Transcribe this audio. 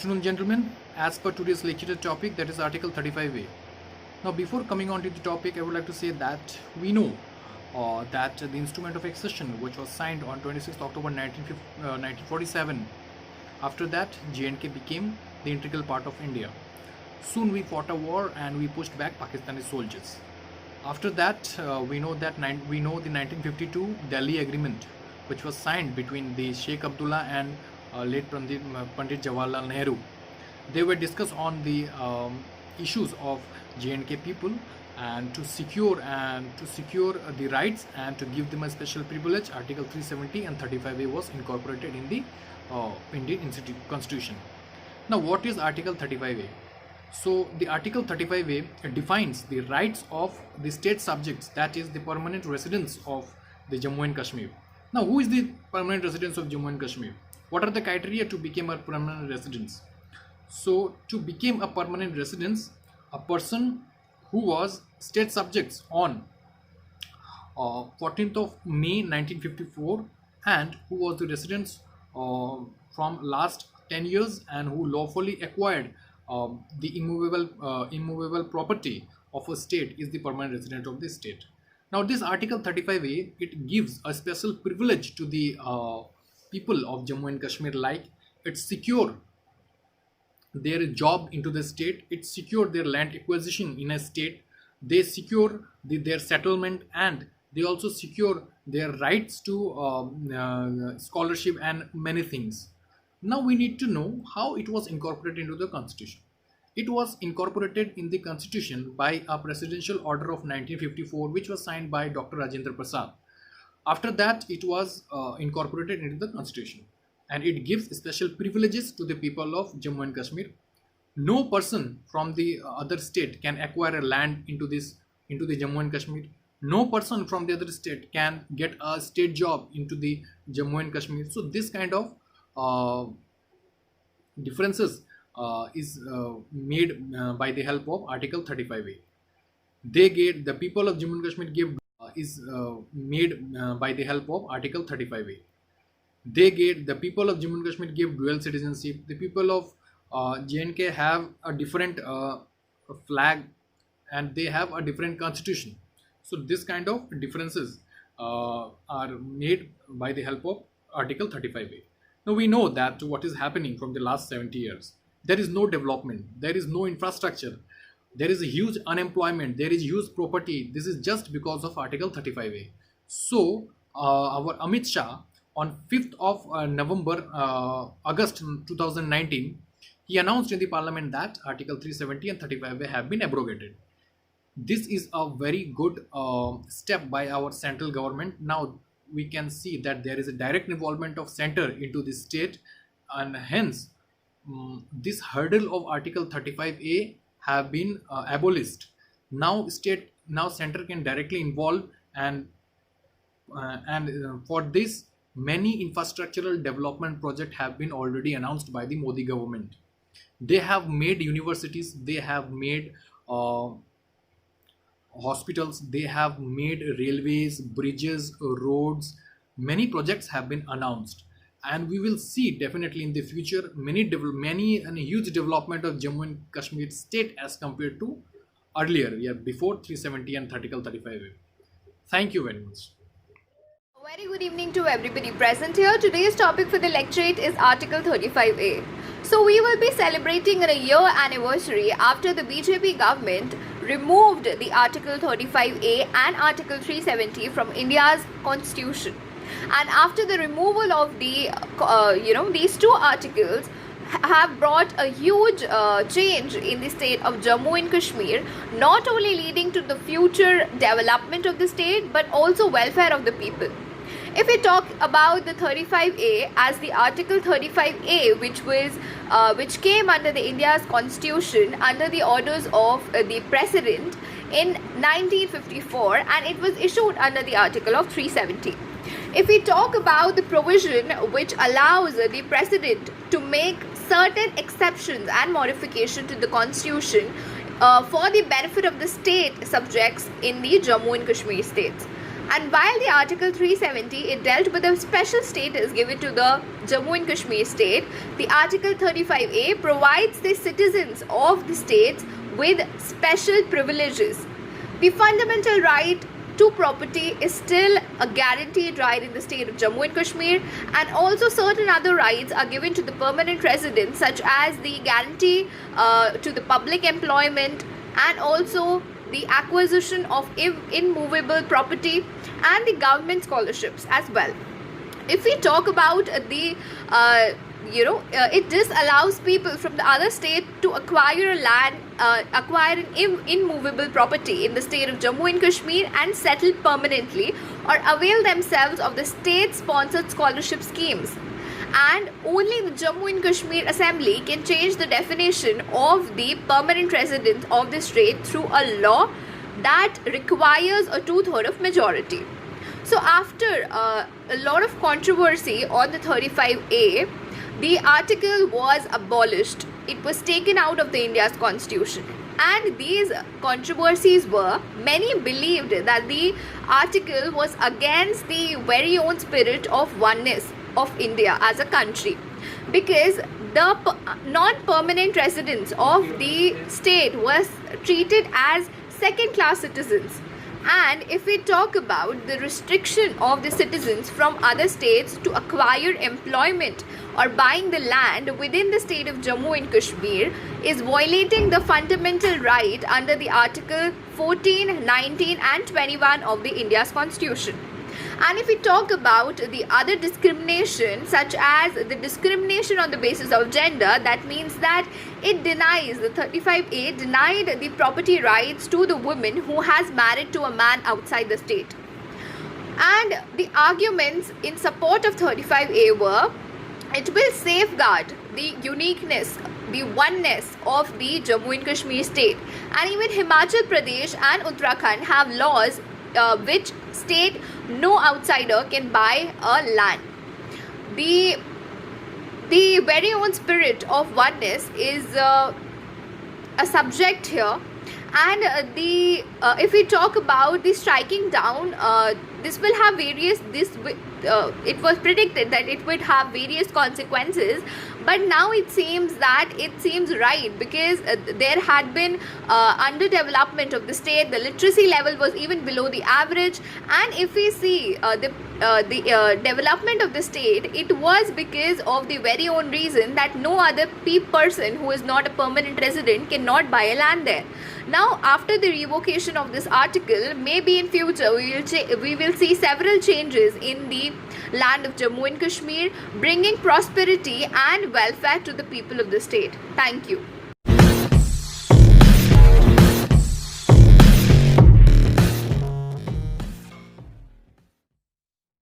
afternoon, gentlemen. As per today's lecture topic, that is Article 35A. Now, before coming on to the topic, I would like to say that we know that the instrument of accession, which was signed on 26th October 1947, after that, J&K became the integral part of India. Soon we fought a war and we pushed back Pakistani soldiers. After that, we know the 1952 Delhi Agreement, which was signed between the Sheikh Abdullah and late Pandit Jawaharlal Nehru. They were discussed on the issues of J&K people and to secure the rights and to give them a special privilege. Article 370 and 35A was incorporated in the Indian Constitution. Now, what is Article 35A? So the Article 35A defines the rights of the state subjects, that is the permanent residents of the Jammu and Kashmir. Now, who is the permanent residents of Jammu and Kashmir? What are the criteria to become a permanent residence? So to become a permanent residence, a person who was state subjects on 14th of May 1954 and who was the residents from last 10 years and who lawfully acquired the immovable property of a state is the permanent resident of the state. Now, this Article 35A, it gives a special privilege to the people of Jammu and Kashmir, like it secure their job into the state, it secure their land acquisition in a state, they secure their settlement, and they also secure their rights to scholarship and many things. Now we need to know how it was incorporated into the constitution. It was incorporated in the constitution by a presidential order of 1954, which was signed by Dr. Rajendra Prasad. After that, it was incorporated into the constitution, and it gives special privileges to the people of Jammu and Kashmir. No person from the other state can acquire a land into the Jammu and Kashmir. No person from the other state can get a state job into the Jammu and Kashmir. So this kind of differences is made by the help of Article 35A. The people of Jammu and Kashmir is made by the help of Article 35A. The people of Jammu and Kashmir give dual citizenship. The people of J&K have a different flag and they have a different constitution. So this kind of differences are made by the help of Article 35A. Now we know that what is happening from the last 70 years. There is no development, there is no infrastructure, there is a huge unemployment, there is huge property. This is just because of Article 35A. So our Amit Shah on 5th of August 2019, he announced in the parliament that Article 370 and 35A have been abrogated. This is a very good step by our central government. Now we can see that there is a direct involvement of center into the state, and hence this hurdle of Article 35A have been abolished. Now center can directly involve, and for this many infrastructural development projects have been already announced by the Modi government. They have made universities, they have made hospitals, they have made railways, bridges, roads. Many projects have been announced, and we will see definitely in the future many and huge development of Jammu and Kashmir state as compared to earlier, before 370 and Article 35A. Thank you very much. Very good evening to everybody present here. Today's topic for the lecturate is Article 35A. So we will be celebrating a year anniversary after the BJP government removed the Article 35A and Article 370 from India's constitution. And after the removal of these two articles have brought a huge change in the state of Jammu and Kashmir, not only leading to the future development of the state but also welfare of the people. If we talk about the 35A as the Article 35A, which came under the India's constitution under the orders of the President in 1954, and it was issued under the Article of 370. If we talk about the provision which allows the President to make certain exceptions and modification to the constitution for the benefit of the state subjects in the Jammu and Kashmir states. And while the Article 370 it dealt with a special status given to the Jammu and Kashmir state, the Article 35A provides the citizens of the states with special privileges. The fundamental right to property is still a guaranteed right in the state of Jammu and Kashmir, and also certain other rights are given to the permanent residents, such as the guarantee to the public employment, and also the acquisition of immovable property and the government scholarships as well. If we talk about the it just allows people from the other state to acquire land, acquire an immovable property in the state of Jammu and Kashmir and settle permanently or avail themselves of the state sponsored scholarship schemes. And only the Jammu and Kashmir Assembly can change the definition of the permanent residents of the state through a law that requires a two-thirds of majority. So after a lot of controversy on the 35A, the article was abolished. It was taken out of the India's constitution. And these controversies were, many believed that the article was against the very own spirit of oneness of India as a country, because the non-permanent residents of the state was treated as second-class citizens. And if we talk about the restriction of the citizens from other states to acquire employment or buying the land within the state of Jammu and Kashmir is violating the fundamental right under the Article 14, 19 and 21 of the India's Constitution. And if we talk about the other discrimination, such as the discrimination on the basis of gender, that means that it denies, the 35A denied the property rights to the woman who has married to a man outside the state. And the arguments in support of 35A were, it will safeguard the uniqueness, the oneness of the Jammu and Kashmir state. And even Himachal Pradesh and Uttarakhand have laws which state no outsider can buy a land. The very own spirit of oneness is a subject here. And if we talk about the striking down, this will have various, it was predicted that it would have various consequences, but now it seems right, because there had been underdevelopment of the state. The literacy level was even below the average, and if we see the development of the state, it was because of the very own reason that no other person who is not a permanent resident cannot buy a land there. Now, after the revocation of this article, maybe in future we will see several changes in the land of Jammu and Kashmir, bringing prosperity and welfare to the people of the state. Thank you.